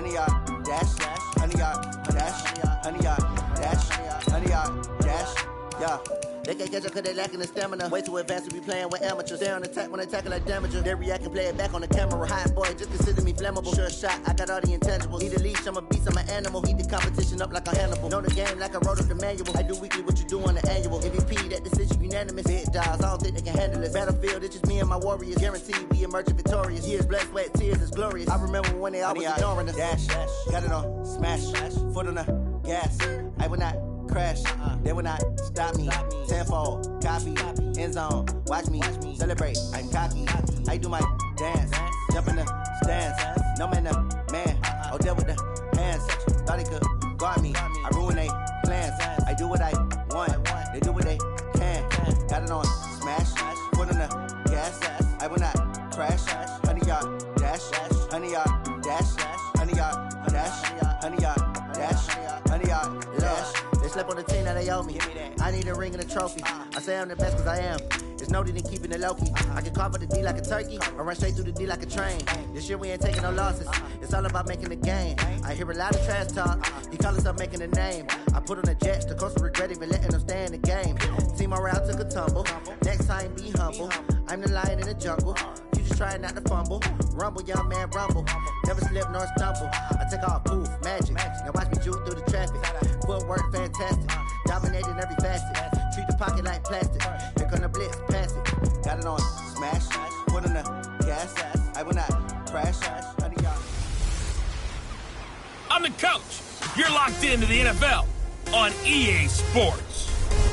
100 yard dash, 100 yard dash, 100 yard dash, 100 yard dash, yeah. They can't catch up cause they lacking the stamina. Way too advanced to be playing with amateurs. Stay on attack when they tackle like damager. They react and play it back on the camera. Hot boy, just consider me flammable. Sure shot, I got all the intangibles. Need a leash, I'm a beast, I'm an animal. Heat the competition up like a Hannibal. Know the game like I wrote up the manual. I do weekly what you do on the annual. MVP, that decision unanimous. Big dials, I don't think they can handle it. Battlefield, it's just me and my warriors. Guaranteed we emerge victorious. Years, blood, sweat, tears, it's glorious. I remember when they always ignoring us. Dash, got it on, smash, foot on the gas. I will not crash, they will not stop me. Tenfold, copy, end zone, watch me celebrate. I'm cocky, I do my dance, jump in the stands. No man, man, oh, deal with the hands. Thought he could guard me, I ruin they plans. I do what I want, they do what they can. Got it on, smash, foot on the gas. I will not crash, 100 yard dash, 100 yard dash, 100 yard dash, 100 yard dash, 100 yard dash. They slept on the team that they owe me. I need a ring and a trophy. I say I'm the best cause I am. It's noted in keeping it low-key. I can carve up the D like a turkey or run straight through the D like a train. This year we ain't taking no losses. It's all about making the game. I hear a lot of trash talk. He call himself making a name. I put on the Jets. The coach will regret even letting them stay in the game. Team morale took a tumble. Next time be humble. I'm the lion in the jungle. You just trying not to fumble. Rumble, young man, rumble. Never slip nor stumble. I take off, poof, magic. Now watch me juke through the traffic. Footwork fantastic. Dominating every facet. Treat the pocket like plastic. Here come the blitz, pass it. Got it on, smash. Put on the gas. I will not crash. I'm the coach. You're locked into the NFL on EA Sports.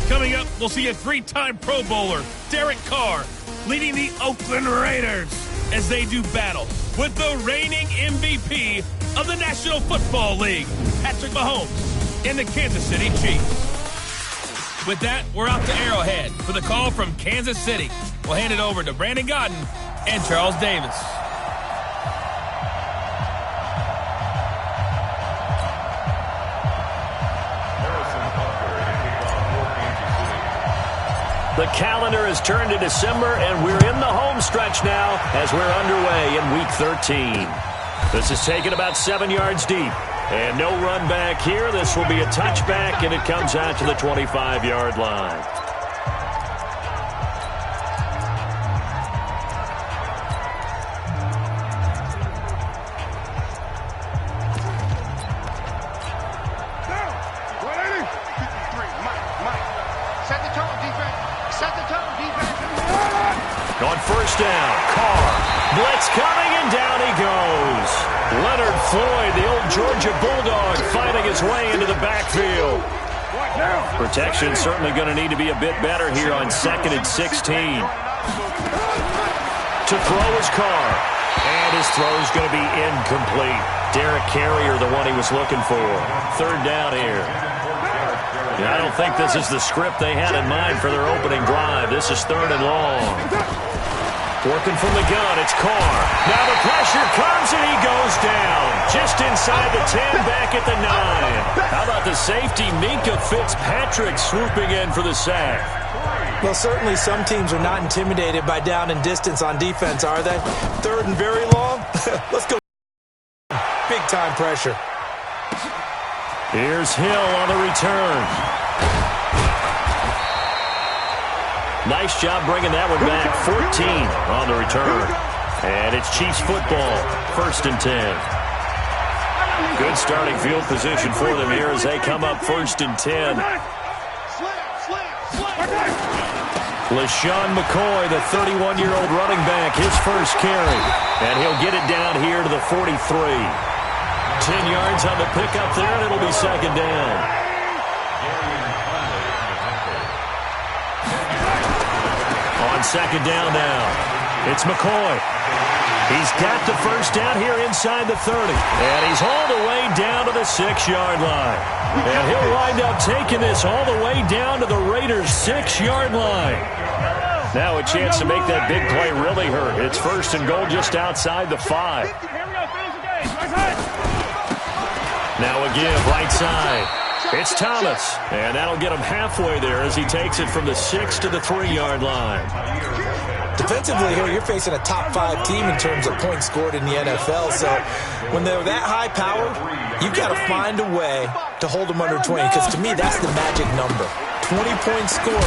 Coming up, we'll see a 3-time Pro Bowler, Derek Carr, leading the Oakland Raiders as they do battle with the reigning MVP of the National Football League, Patrick Mahomes, and the Kansas City Chiefs. With that, we're out to Arrowhead for the call from Kansas City. We'll hand it over to Brandon Godden and Charles Davis. The calendar has turned to December, and we're in the home stretch now as we're underway in Week 13. This is taken about 7 yards deep. And no run back here. This will be a touchback, and it comes out to the 25-yard line. On first down, Carr. Blitz coming, and down he goes. Leonard Floyd, the old Georgia Bulldog, fighting his way into the backfield. Protection certainly going to need to be a bit better here on 2nd and 16. To throw is Carr. And his throw is going to be incomplete. Derek Carrier, the one he was looking for. 3rd down here. I don't think this is the script they had in mind for their opening drive. This is 3rd and long. Working from the gun, it's Carr. Now the pressure comes, and he goes down. Just inside the 10, back at the 9. How about the safety, Minka Fitzpatrick, swooping in for the sack? Well, certainly some teams are not intimidated by down and distance on defense, are they? 3rd and very long? Let's go. Big-time pressure. Here's Hill on the return. Nice job bringing that one back. 14 on the return. And it's Chiefs football. 1st and 10. Good starting field position for them here as they come up 1st and 10. LaShawn McCoy, the 31-year-old running back, his first carry. And he'll get it down here to the 43. 10 yards on the pickup there, and it'll be 2nd down. On 2nd down now, it's McCoy. He's got the first down here inside the 30. And he's all the way down to the 6-yard line. And he'll wind up taking this all the way down to the Raiders' 6-yard line. Now a chance to make that big play really hurt. It's 1st and goal just outside the 5. Now a give right side. It's Thomas, and that'll get him halfway there as he takes it from the 6 to the 3-yard line. Defensively here, you're facing a top 5 team in terms of points scored in the NFL. So when they're that high powered, you've got to find a way to hold them under 20. Because to me, that's the magic number. 20 points scored,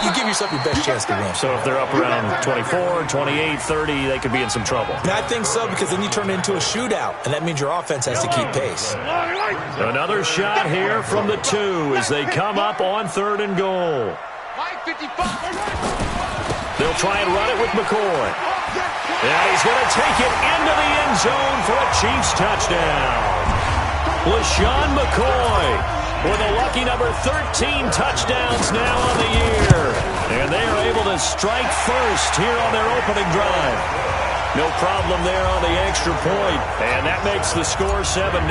you give yourself your best chance to win. So if they're up around 24, 28, 30, they could be in some trouble. And I think so, because then you turn it into a shootout, and that means your offense has to keep pace. Another shot here from the 2 as they come up on 3rd and goal. They'll try and run it with McCoy. And he's going to take it into the end zone for a Chiefs touchdown. LaShawn McCoy with a lucky number 13 touchdowns now on the year. And they are able to strike first here on their opening drive. No problem there on the extra point. And that makes the score 7-0.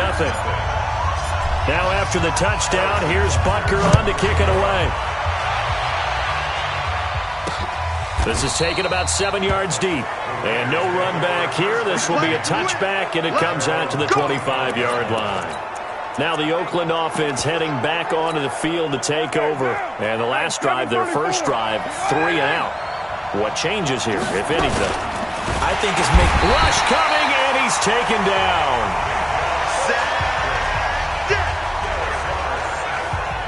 Now after the touchdown, here's Butker on to kick it away. This is taken about 7 yards deep. And no run back here. This will be a touchback, and it comes out to the 25-yard line. Now the Oakland offense heading back onto the field to take over. And the last drive, their first drive, 3 and out. What changes here, if anything? I think it's rush coming, and he's taken down.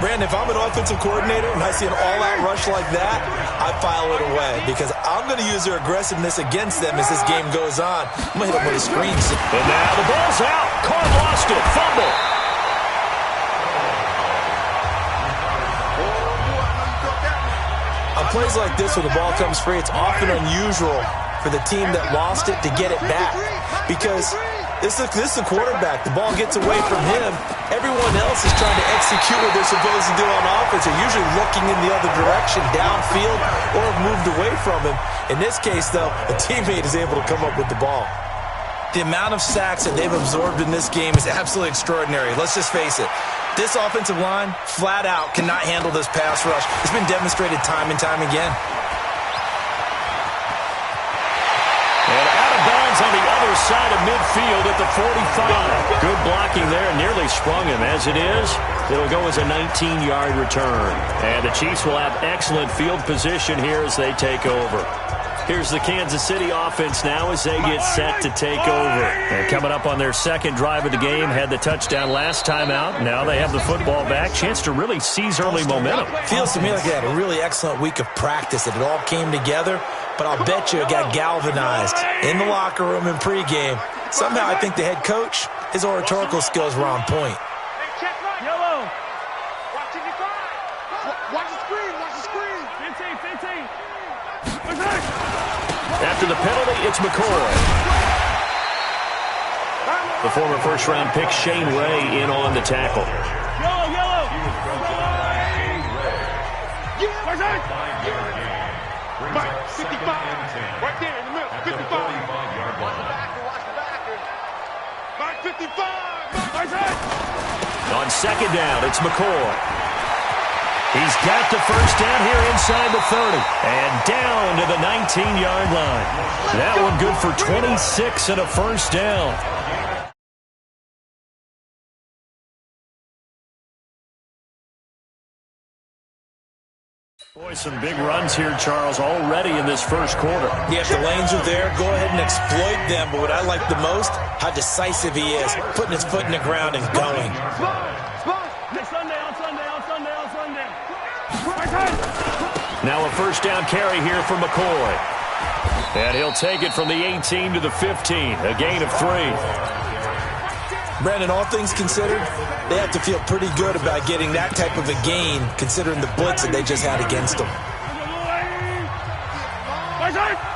Brandon, if I'm an offensive coordinator and I see an all-out rush like that, I file it away because I'm going to use their aggressiveness against them as this game goes on. I'm going to hit them with a screen. And now the ball's out. Carr lost it. Fumble. On plays like this where the ball comes free, it's often unusual for the team that lost it to get it back because this is the quarterback. The ball gets away from him. Everyone else is trying to execute what they're supposed to do on offense. They're usually looking in the other direction, downfield, or have moved away from him. In this case, though, a teammate is able to come up with the ball. The amount of sacks that they've absorbed in this game is absolutely extraordinary. Let's just face it. This offensive line, flat out, cannot handle this pass rush. It's been demonstrated time and time again. And out of bounds on the other side of midfield at the 45. Good blocking there, nearly sprung him. As it is, it'll go as a 19-yard return. And the Chiefs will have excellent field position here as they take over. Here's the Kansas City offense now as they get set to take over. And coming up on their second drive of the game, had the touchdown last time out. Now they have the football back. Chance to really seize early momentum. Feels to me like they had a really excellent week of practice, that it all came together. But I'll bet you it got galvanized in the locker room in pregame. Somehow I think the head coach, his oratorical skills were on point. Yellow. Watch the screen. Watch the screen. 15. After the penalty, it's McCoy. The former first-round pick Shane Ray in on the tackle. Yellow. Mike, 55. Right there in the middle. 55. Watch the backer. Mike, 55. On second down, it's McCoy. He's got the first down here inside the 30. And down to the 19-yard line. That one good for 26 and a first down. Boy, some big runs here, Charles, already in this first quarter. Yeah, if the lanes are there, go ahead and exploit them. But what I like the most, how decisive he is, putting his foot in the ground and going. Now a first down carry here for McCoy. And he'll take it from the 18 to the 15, a gain of 3. Brandon, all things considered, they have to feel pretty good about getting that type of a gain, considering the blitz that they just had against them. That's got to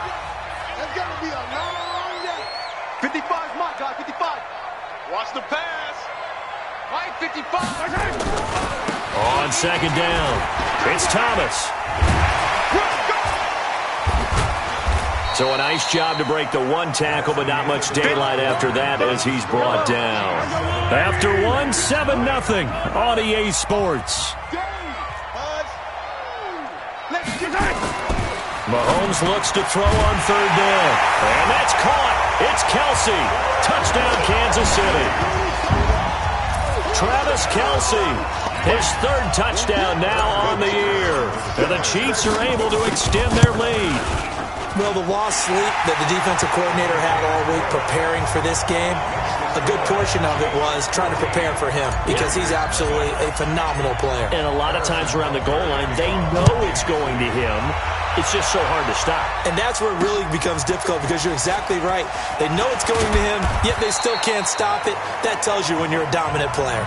be a long day. 55's my guy, 55. Watch the pass. Right, 55. On second down, it's Thomas. So a nice job to break the one tackle, but not much daylight after that as he's brought down. After one, 7-0 on EA Sports. Mahomes looks to throw on third down. And that's caught. It's Kelsey. Touchdown, Kansas City. Travis Kelsey, his third touchdown now on the year. And the Chiefs are able to extend their lead. Well, the lost sleep that the defensive coordinator had all week preparing for this game, a good portion of it was trying to prepare for him because he's absolutely a phenomenal player. And a lot of times around the goal line, they know it's going to him. It's just so hard to stop. And that's where it really becomes difficult because you're exactly right. They know it's going to him, yet they still can't stop it. That tells you when you're a dominant player.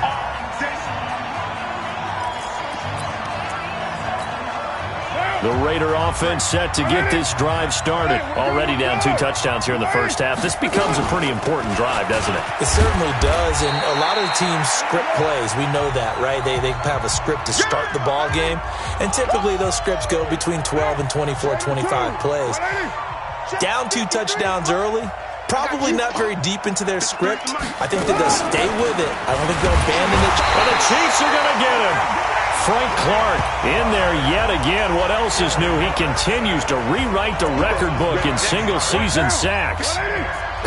The Raider offense set to get this drive started. Already down 2 touchdowns here in the first half. This becomes a pretty important drive, doesn't it? It certainly does, and a lot of the teams script plays. We know that, right? They have a script to start the ball game, and typically those scripts go between 12 and 24, 25 plays. Down 2 touchdowns early, probably not very deep into their script. I think that they'll stay with it. I don't think they'll abandon it. And the Chiefs are going to get him. Frank Clark in there yet again. What else is new? He continues to rewrite the record book in single-season sacks.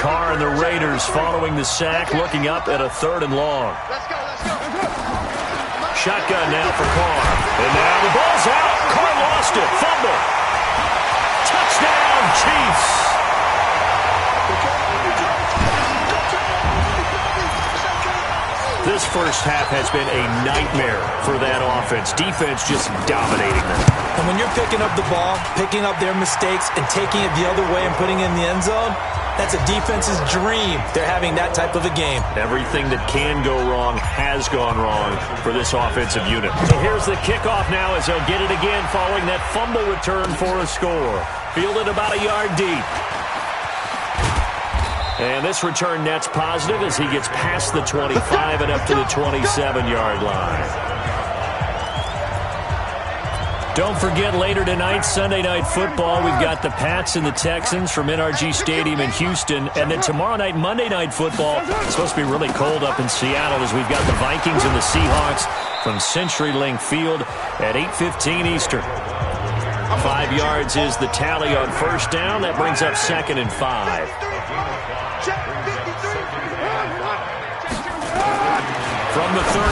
Carr and the Raiders following the sack, looking up at a 3rd and long. Shotgun now for Carr. And now the ball's out. Carr lost it. Fumble. Touchdown, Chiefs. This first half has been a nightmare for that offense. Defense just dominating them. And when you're picking up the ball, picking up their mistakes, and taking it the other way and putting it in the end zone, that's a defense's dream. They're having that type of a game. Everything that can go wrong has gone wrong for this offensive unit. So here's the kickoff now as they'll get it again following that fumble return for a score. Fielded about a yard deep. And this return net's positive as he gets past the 25 and up to the 27-yard line. Don't forget, later tonight, Sunday Night Football, we've got the Pats and the Texans from NRG Stadium in Houston. And then tomorrow night, Monday Night Football, it's supposed to be really cold up in Seattle as we've got the Vikings and the Seahawks from CenturyLink Field at 8:15 Eastern. 5 yards is the tally on first down. That brings up 2nd and 5. From the 31,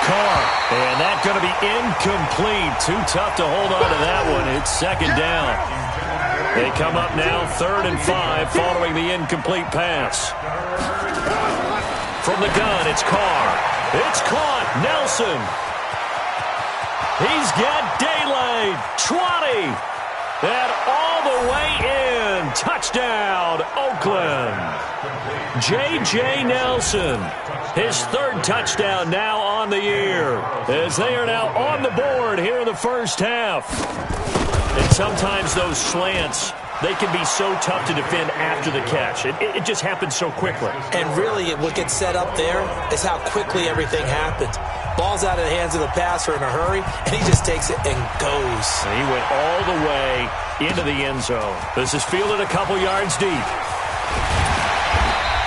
Carr. And that's going to be incomplete. Too tough to hold on to that one. It's 2nd down. They come up now 3rd and 5 following the incomplete pass. From the gun, it's Carr. It's caught. Nelson. He's got daylight. 20. And all the way in. Touchdown, Oakland. J.J. Nelson. His 3rd touchdown now on the year. As they are now on the board here in the first half. And sometimes those slants, they can be so tough to defend after the catch. It just happens so quickly. And really, what gets set up there is how quickly everything happens. Ball's out of the hands of the passer in a hurry, and he just takes it and goes. And he went all the way into the end zone. This is fielded a couple yards deep.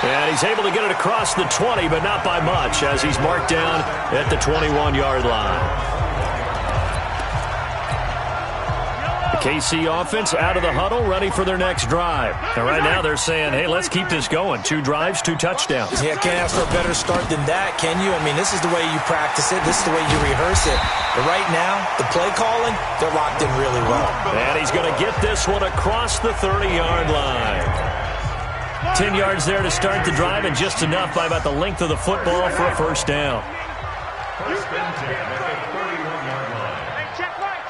And he's able to get it across the 20, but not by much, as he's marked down at the 21-yard line. The KC offense out of the huddle, ready for their next drive. And right now they're saying, hey, let's keep this going. 2 drives, 2 touchdowns. Yeah, can't ask for a better start than that, can you? I mean, this is the way you practice it. This is the way you rehearse it. But right now, the play calling, they're locked in really well. And he's going to get this one across the 30-yard line. 10 yards there to start the drive, and just enough by about the length of the football for a first down. First and 10 at the 31-yard line. Hey, check right.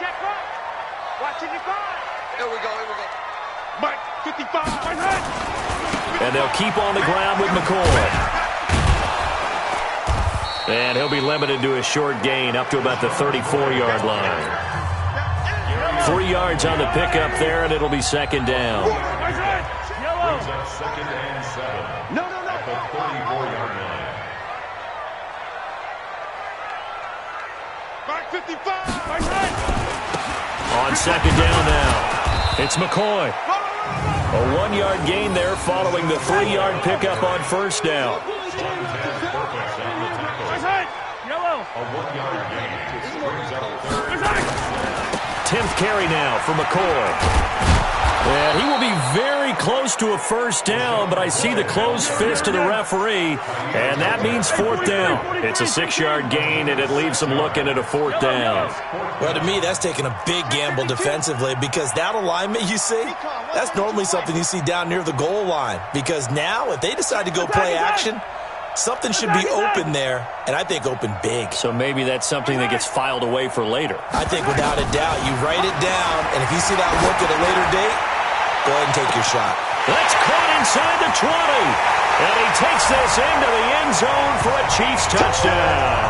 Watching your guard. Here we go. Mike, 55. And they'll keep on the ground with McCoy. And he'll be limited to a short gain up to about the 34-yard line. 3 yards on the pickup there, and it'll be 2nd down. Brings up 2nd and 7. No. At the 34-yard line. Back 55. On 2nd down now, it's McCoy. A 1-yard gain there following the 3-yard pickup on first down. A 1-yard gain. Brings up 3rd. 10th carry now for McCoy. And he will be very close to a first down, but I see the closed fist of the referee, and that means fourth down. It's a 6-yard gain, and it leaves them looking at a fourth down. Well, to me, that's taking a big gamble defensively because that alignment you see, that's normally something you see down near the goal line. Because now, if they decide to go play action, something should be open there, and I think open big. So maybe that's something that gets filed away for later. I think without a doubt, you write it down, and if you see that look at a later date, go ahead and take your shot. That's caught inside the 20. And he takes this into the end zone for a Chiefs touchdown.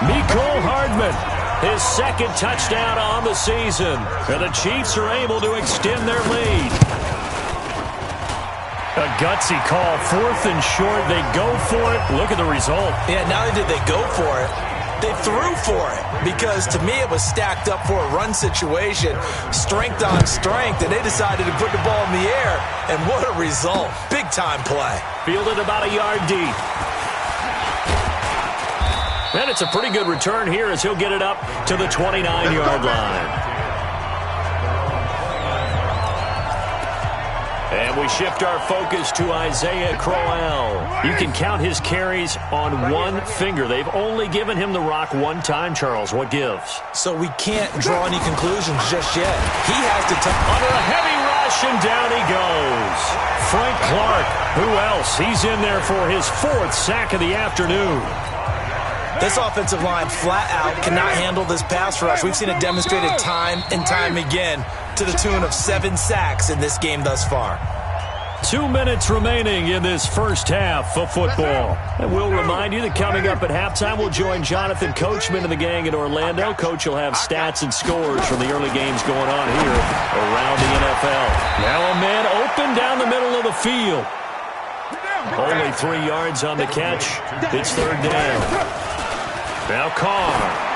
Mecole Hardman, his second touchdown on the season. And the Chiefs are able to extend their lead. A gutsy call, 4th and short. They go for it. Look at the result. Yeah, not only did they go for it, they threw for it. Because to me, it was stacked up for a run situation, strength on strength, and they decided to put the ball in the air. And what a result. Big-time play. Fielded about a yard deep. And it's a pretty good return here as he'll get it up to the 29-yard line. And we shift our focus to Isaiah Crowell. You can count his carries on one finger. They've only given him the rock one time, Charles. What gives? So we can't draw any conclusions just yet. He has to under a heavy rush, and down he goes. Frank Clark, who else? He's in there for his 4th sack of the afternoon. This offensive line flat out cannot handle this pass rush. We've seen it demonstrated time and time again to the tune of 7 sacks in this game thus far. 2 minutes remaining in this first half of football. And we'll remind you that coming up at halftime, we'll join Jonathan Coachman and the gang in Orlando. Coach will have stats and scores from the early games going on here around the NFL. Now a man open down the middle of the field. Only 3 yards on the catch. It's 3rd down. Now Carr.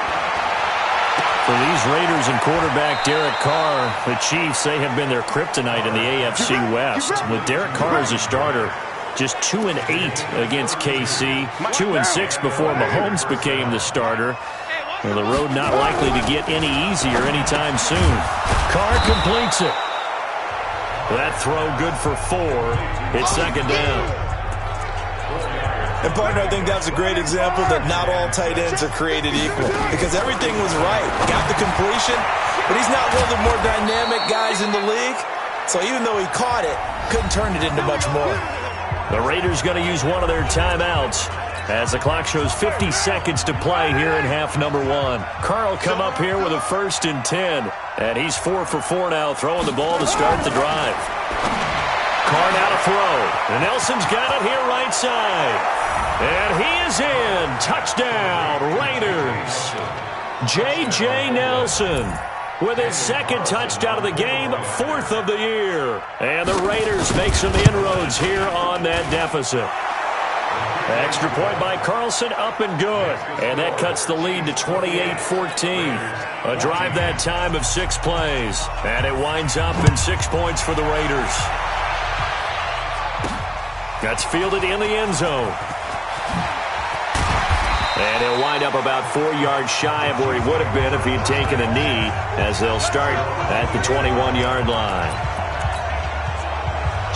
For these Raiders and quarterback Derek Carr, the Chiefs, they have been their kryptonite in the AFC West. With Derek Carr as a starter, just 2-8 against KC, 2-6 before Mahomes became the starter. Well, the road not likely to get any easier anytime soon. Carr completes it. That throw good for 4. It's 2nd down. And, partner, I think that's a great example that not all tight ends are created equal because everything was right. Got the completion, but he's not one of the more dynamic guys in the league. So even though he caught it, couldn't turn it into much more. The Raiders going to use one of their timeouts as the clock shows 50 seconds to play here in half number 1. Carr will come up here with a 1st and 10. And he's 4 for 4 now, throwing the ball to start the drive. Carr now to throw. And Nelson's got it here right side. And he is in. Touchdown, Raiders. J.J. Nelson with his 2nd touchdown of the game, 4th of the year. And the Raiders make some inroads here on that deficit. Extra point by Carlson, up and good. And that cuts the lead to 28-14. A drive that time of 6 plays. And it winds up in 6 points for the Raiders. That's fielded in the end zone. And he'll wind up about 4 yards shy of where he would have been if he had taken a knee, as they'll start at the 21-yard line.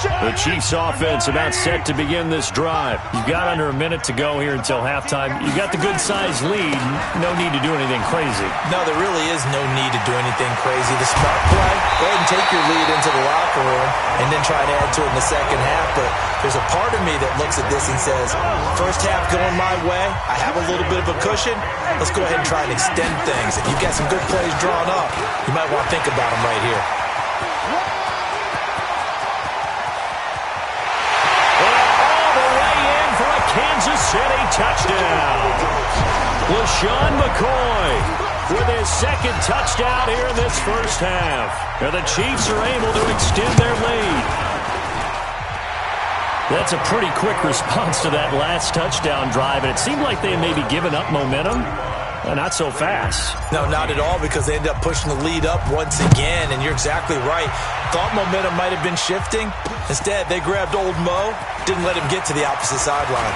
The Chiefs offense about set to begin this drive. You've got under a minute to go here until halftime. You've got the good-sized lead. No need to do anything crazy. No, there really is no need to do anything crazy. The smart play, go ahead and take your lead into the locker room and then try to add to it in the second half. But there's a part of me that looks at this and says, first half going my way, I have a little bit of a cushion. Let's go ahead and try and extend things. If you've got some good plays drawn up, you might want to think about them right here. Kansas City touchdown. LaShawn McCoy with his 2nd touchdown here in this first half. And the Chiefs are able to extend their lead. That's a pretty quick response to that last touchdown drive, and it seemed like they had maybe given up momentum. Not so fast. No, not at all, because they ended up pushing the lead up once again, and you're exactly right. Thought momentum might have been shifting. Instead, they grabbed old Mo, didn't let him get to the opposite sideline.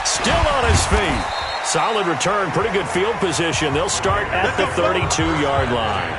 Still on his feet. Solid return, pretty good field position. They'll start at the 32-yard line.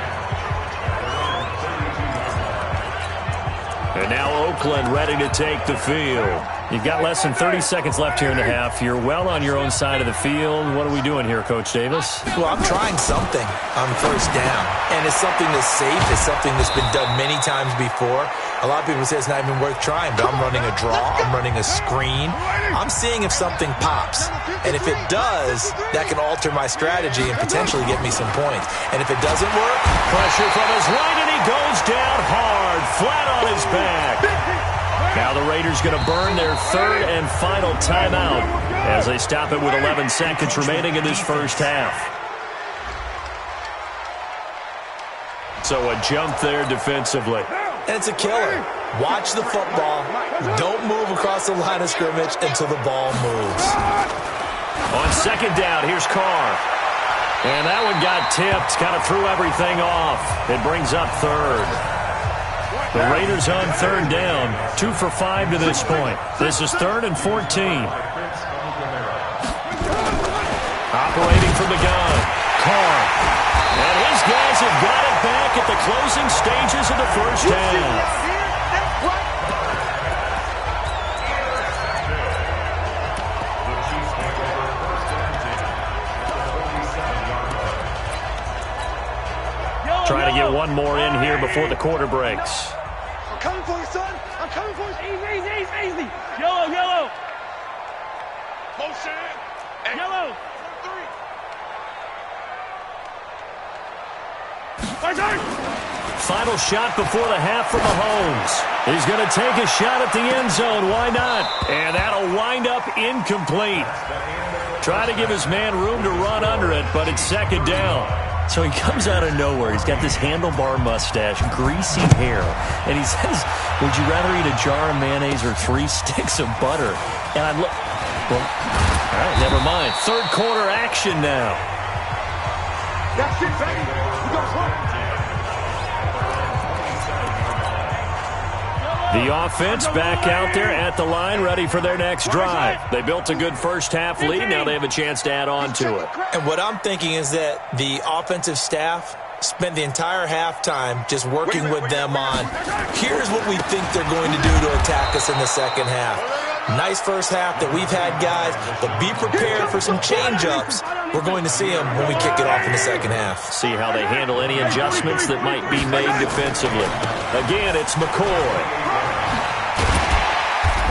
And now Oakland ready to take the field. You've got less than 30 seconds left here in the half. You're well on your own side of the field. What are we doing here, Coach Davis? Well, I'm trying something on first down, and it's something that's safe. It's something that's been done many times before. A lot of people say it's not even worth trying, but I'm running a draw. I'm running a screen. I'm seeing if something pops, and if it does, that can alter my strategy and potentially get me some points. And if it doesn't work, pressure from his right, and he goes down hard, flat on his back. Now the Raiders going to burn their third and final timeout as they stop it with 11 seconds remaining in this first half. So a jump there defensively. And it's a killer. Watch the football. Don't move across the line of scrimmage until the ball moves. On second down, here's Carr. And that one got tipped, kind of threw everything off. It brings up third. The Raiders on third down, 2 for 5 to this point. This is 3rd and 14. Operating from the gun, Carr. And his guys have got it back at the closing stages of the first half. Trying to get one more in here before the quarter breaks. I'm coming for you, son. I'm coming for you. Easy. Yellow. Motion. Yellow. 3. Final shot before the half for Mahomes. He's going to take a shot at the end zone. Why not? And that'll wind up incomplete. Try to give his man room to run under it, but it's second down. So he comes out of nowhere. He's got this handlebar mustache, greasy hair, and he says, would you rather eat a jar of mayonnaise or 3 sticks of butter? And I look, well, all right, never mind. Third quarter action now. That's it, baby. We go home. The offense back out there at the line, ready for their next drive. They built a good first half lead. Now they have a chance to add on to it. And what I'm thinking is that the offensive staff spent the entire halftime just working with them on, here's what we think they're going to do to attack us in the second half. Nice first half that we've had, guys, but be prepared for some change-ups. We're going to see them when we kick it off in the second half. See how they handle any adjustments that might be made defensively. Again, it's McCoy.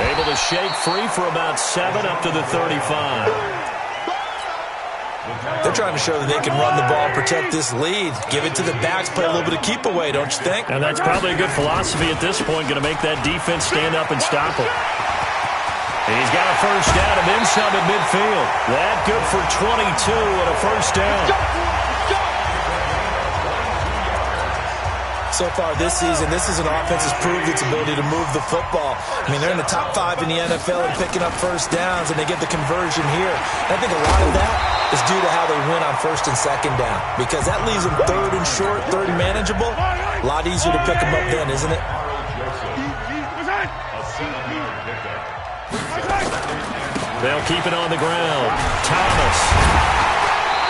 Able to shake free for about 7 up to the 35. They're trying to show that they can run the ball, protect this lead, give it to the backs, play a little bit of keep away, don't you think? And that's probably a good philosophy at this point, going to make that defense stand up and stop him. And he's got a first down and then some at midfield. That good for 22 and a first down. So far this season, this is an offense that's proved its ability to move the football. I mean, they're in the top 5 in the NFL and picking up first downs, and they get the conversion here. And I think a lot of that is due to how they win on first and second down, because that leaves them third and short, third and manageable. A lot easier to pick them up then, isn't it? They'll keep it on the ground. Thomas.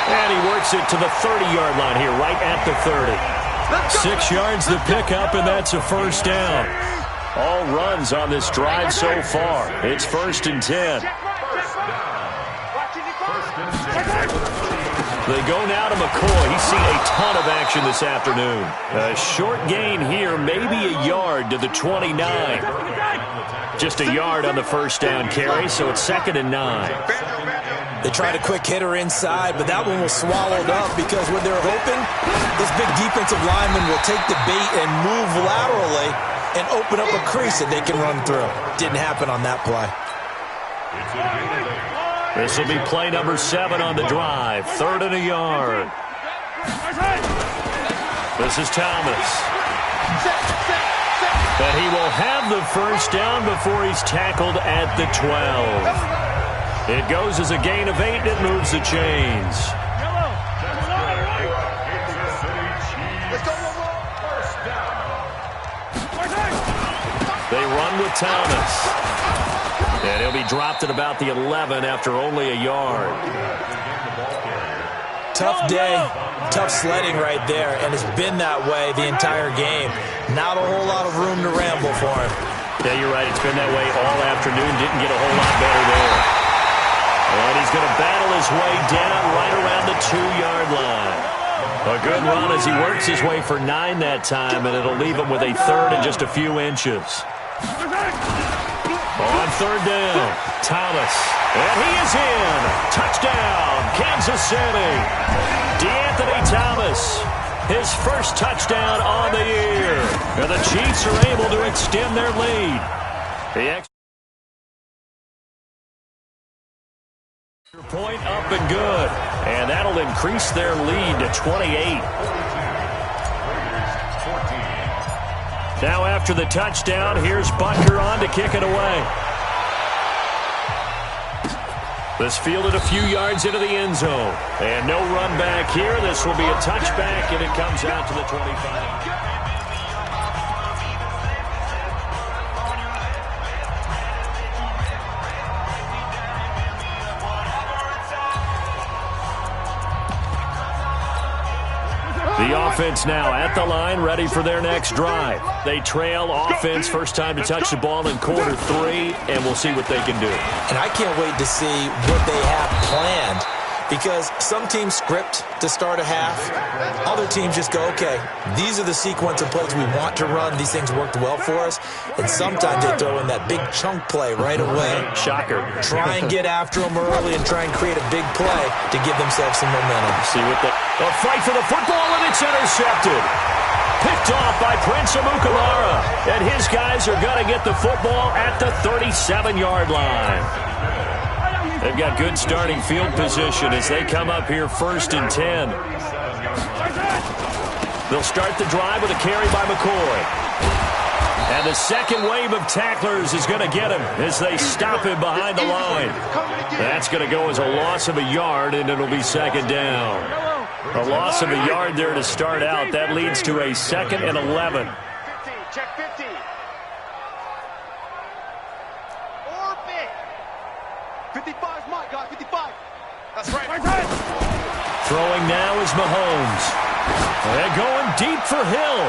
And he works it to the 30-yard line here, right at the 30. 6 yards to pick up, and that's a first down. All runs on this drive so far. It's 1st and 10. They go now to McCoy. He's seen a ton of action this afternoon. A short gain here, maybe a yard to the 29. Just a yard on the first down carry, so it's 2nd and 9. They tried a quick hitter inside, but that one was swallowed up because what they're hoping, this big defensive lineman will take the bait and move laterally and open up a crease that they can run through. Didn't happen on that play. This will be play number 7 on the drive. 3rd and a yard. This is Thomas. But he will have the first down before he's tackled at the 12. It goes as a gain of 8, and it moves the chains. They run with Thomas. And he'll be dropped at about the 11 after only a yard. Tough day, tough sledding right there, and it's been that way the entire game. Not a whole lot of room to ramble for him. Yeah, you're right. It's been that way all afternoon. Didn't get a whole lot better there. And he's going to battle his way down right around the 2-yard line. A good run as he works his way for 9 that time, and it'll leave him with a third and just a few inches. On third down, Thomas. And he is in. Touchdown, Kansas City. DeAnthony Thomas, his first touchdown on the year. And the Chiefs are able to extend their lead. The extra point up and good. And that'll increase their lead to 28. Now after the touchdown, here's Butker on to kick it away. This fielded a few yards into the end zone. And no run back here. This will be a touchback, and it comes out to the 25. The offense now at the line, ready for their next drive. They trail offense, first time to touch the ball in quarter 3, and we'll see what they can do. And I can't wait to see what they have planned, because some teams script to start a half. Other teams just go, okay, these are the sequence of plays we want to run. These things worked well for us. And sometimes they throw in that big chunk play right away. Shocker. Try and get after them early and try and create a big play to give themselves some momentum. See what a fight for the football, and it's intercepted. Picked off by Prince Amukamara. And his guys are going to get the football at the 37-yard line. They've got good starting field position as they come up here 1st and 10. They'll start the drive with a carry by McCoy. And the second wave of tacklers is going to get him as they stop him behind the line. That's going to go as a loss of a yard, and it'll be 2nd down. A loss of a yard there to start out. That leads to a 2nd and 11. 50, check 50. Or big. 55's my guy, 55. That's right. Throwing now is Mahomes. They're going deep for Hill.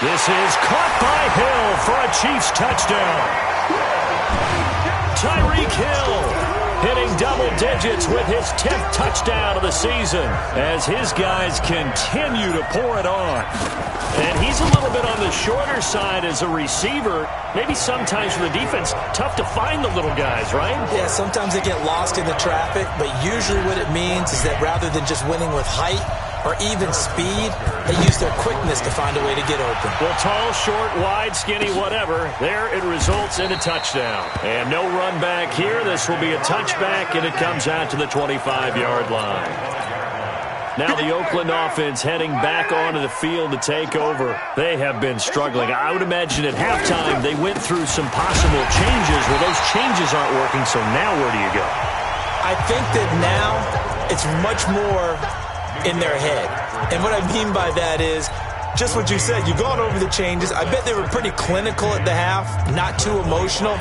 This is caught by Hill for a Chiefs touchdown. Tyreek Hill hitting double digits with his 10th touchdown of the season as his guys continue to pour it on. And he's a little bit on the shorter side as a receiver. Maybe sometimes for the defense, tough to find the little guys, right? Yeah, sometimes they get lost in the traffic, but usually what it means is that rather than just winning with height or even speed, they use their quickness to find a way to get open. Well, tall, short, wide, skinny, whatever, there it results in a touchdown. And no run back here. This will be a touchback, and it comes out to the 25-yard line. Now the Oakland offense heading back onto the field to take over. They have been struggling. I would imagine at halftime they went through some possible changes. Well, those changes aren't working, so now where do you go? I think that now it's much more in their head. And what I mean by that is just what you said. You've gone over the changes. I bet they were pretty clinical at the half, not too emotional.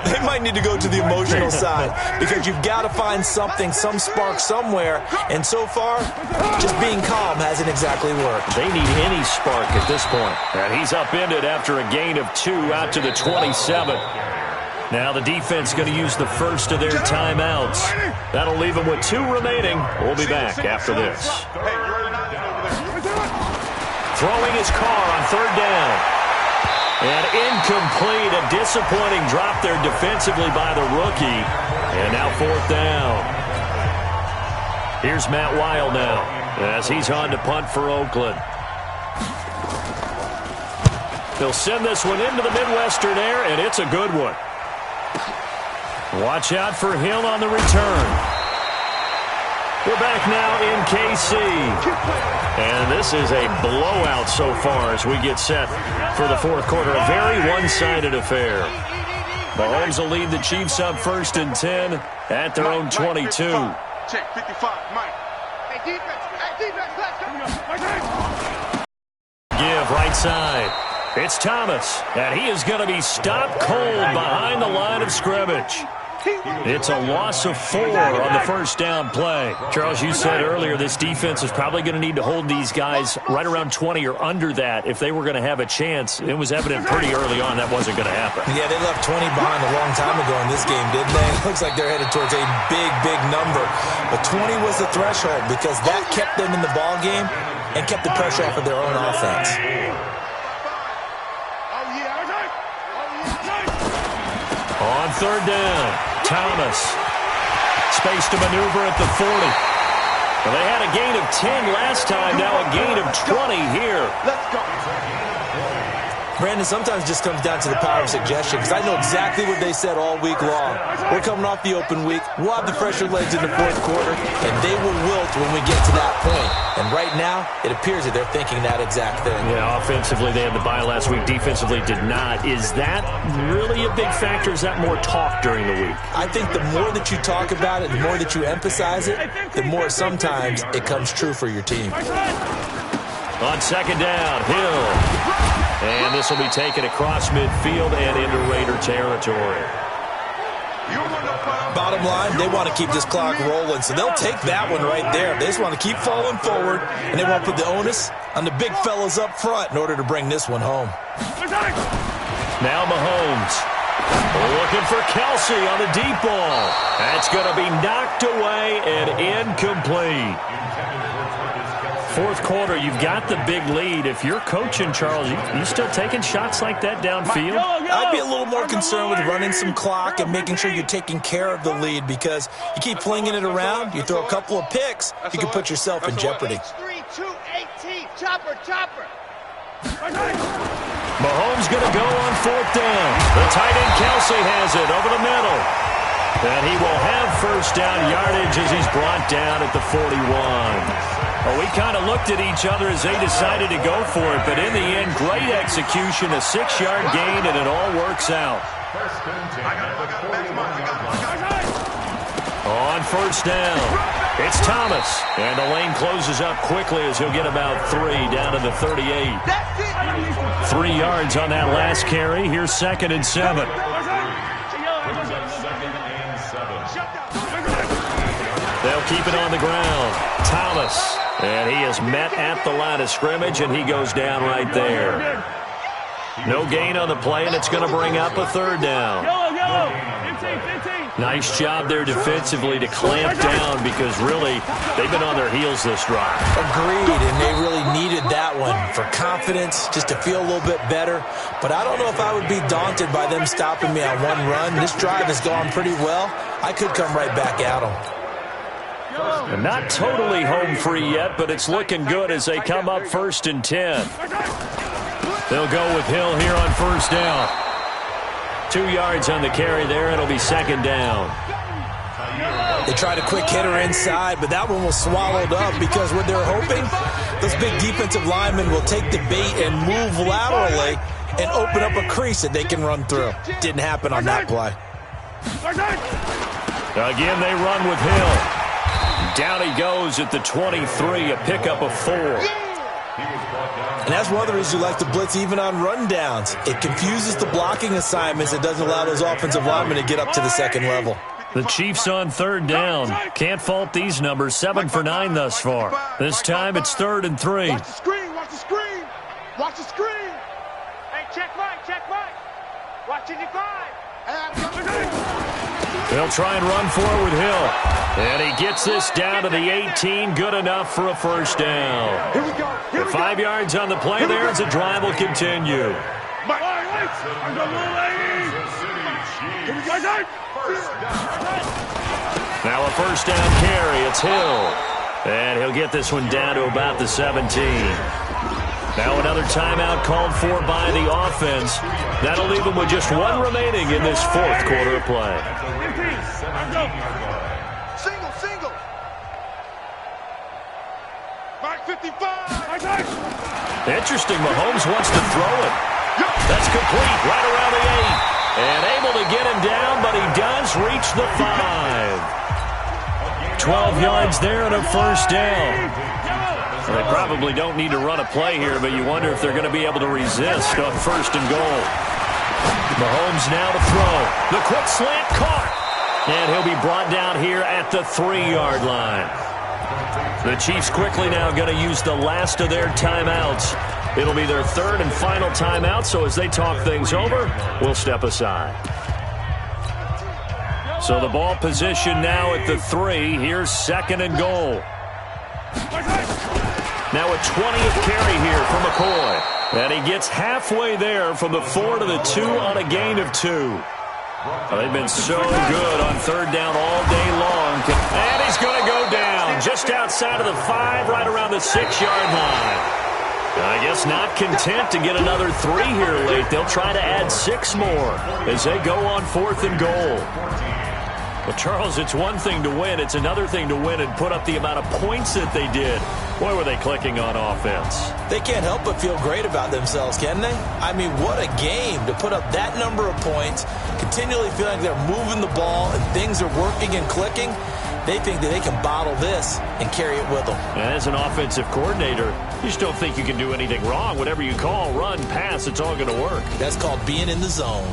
They might need to go to the emotional side because you've got to find something, some spark somewhere. And so far, just being calm hasn't exactly worked. They need any spark at this point. And he's upended after a gain of 2 out to the 27. Now the defense going to use the first of their timeouts. That'll leave them with 2 remaining. We'll be back after this. Throwing his car on 3rd down. And incomplete, a disappointing drop there defensively by the rookie. And now 4th down. Here's Matt Weil now as he's on to punt for Oakland. They'll send this one into the Midwestern air, and it's a good one. Watch out for Hill on the return. We're back now in KC. And this is a blowout so far as we get set for the 4th quarter. A very one-sided affair. Mahomes will lead the Chiefs up 1st and 10 at their own 22. Check 55, Mike. Hey, defense, let's go. Give right side. It's Thomas, and he is going to be stopped cold behind the line of scrimmage. It's a loss of 4 on the first down play. Charles, you said earlier this defense is probably going to need to hold these guys right around 20 or under that if they were going to have a chance. It was evident pretty early on that wasn't going to happen. Yeah, they left 20 behind a long time ago in this game, didn't they? It looks like they're headed towards a big, big number. But 20 was the threshold because that kept them in the ball game and kept the pressure off of their own offense. On third down, Thomas. Space to maneuver at the 40. Well, they had a gain of 10 last time, now a gain of 20 here. Let's go. Brandon, sometimes it just comes down to the power of suggestion because I know exactly what they said all week long. We're coming off the open week. We'll have the fresher legs in the fourth quarter, and they will wilt when we get to that point. And right now, it appears that they're thinking that exact thing. Yeah, offensively, they had the bye last week. Defensively, did not. Is that really a big factor? Is that more talk during the week? I think the more that you talk about it, the more that you emphasize it, the more sometimes it comes true for your team. On second down, Hill. And this will be taken across midfield and into Raider territory. Bottom line, they want to keep this clock rolling, so they'll take that one right there. They just want to keep falling forward, and they want to put the onus on the big fellas up front in order to bring this one home. Now Mahomes. Looking for Kelsey on the deep ball. That's going to be knocked away and incomplete. Fourth quarter, you've got the big lead. If you're coaching, Charles, you still taking shots like that downfield? I'd be a little more concerned with running some clock and making sure you're taking care of the lead because you keep flinging it around, you throw a couple of picks, you can put yourself in jeopardy. 3-2-18. Chopper, chopper. Mahomes going to go on fourth down. The tight end Kelsey has it over the middle. And he will have first down yardage as he's brought down at the 41. Well, we kind of looked at each other as they decided to go for it, but in the end, great execution, a 6-yard gain, and it all works out. On first down, it's Thomas, and the lane closes up quickly as he'll get about 3 down to the 38. 3 yards on that last carry. Here's 2nd and 7. They'll keep it on the ground. Thomas. And he is met at the line of scrimmage, and he goes down right there. No gain on the play, and it's going to bring up a third down. Nice job there defensively to clamp down because, really, they've been on their heels this drive. Agreed, and they really needed that one for confidence, just to feel a little bit better. But I don't know if I would be daunted by them stopping me on one run. This drive has gone pretty well. I could come right back at them. And not totally home free yet, but it's looking good as they come up 1st and 10. They'll go with Hill here on first down. 2 yards on the carry there. It'll be 2nd down. They tried a quick hitter inside, but that one was swallowed up because what they're hoping, those big defensive linemen will take the bait and move laterally and open up a crease that they can run through. Didn't happen on that play. Again, they run with Hill. Down he goes at the 23, a pickup of 4. And that's one of the reasons you like to blitz even on rundowns. It confuses the blocking assignments. It doesn't allow those offensive linemen to get up to the second level. The Chiefs on third down. Can't fault these numbers. 7 for 9 thus far. This time it's 3rd and 3. Watch the screen, watch the screen. Watch the screen. Hey, check Mike, check Mike. Watch it, 5. They'll try and run for it with Hill. And he gets this down to the 18. Good enough for a first down. Here we go. Here we 5 yards on the play there as the drive will continue. Now a first down carry. It's Hill. And he'll get this one down to about the 17. Now another timeout called for by the offense. That'll leave them with just 1 remaining in this fourth quarter of play. Single, single. Mark 55. Interesting. Mahomes wants to throw it. That's complete right around the 8. And able to get him down, but he does reach the 5. 12 yards there and a first down. Well, they probably don't need to run a play here, but you wonder if they're going to be able to resist on 1st and goal. Mahomes now to throw. The quick slant caught. And he'll be brought down here at the 3-yard line. The Chiefs quickly now going to use the last of their timeouts. It'll be their third and final timeout, so as they talk things over, we'll step aside. So the ball position now at the 3. Here's 2nd and goal. Now a 20th carry here for McCoy. And he gets halfway there from the 4 to the 2 on a gain of 2. Well, they've been so good on 3rd down all day long. And he's going to go down just outside of the 5, right around the 6-yard line. I guess not content to get another 3 here late. They'll try to add 6 more as they go on 4th and goal. Well, Charles, it's one thing to win. It's another thing to win and put up the amount of points that they did. Boy, were they clicking on offense. They can't help but feel great about themselves, can they? I mean, what a game to put up that number of points, continually feeling like they're moving the ball and things are working and clicking. They think that they can bottle this and carry it with them. And as an offensive coordinator, you just don't think you can do anything wrong. Whatever you call, run, pass, it's all going to work. That's called being in the zone.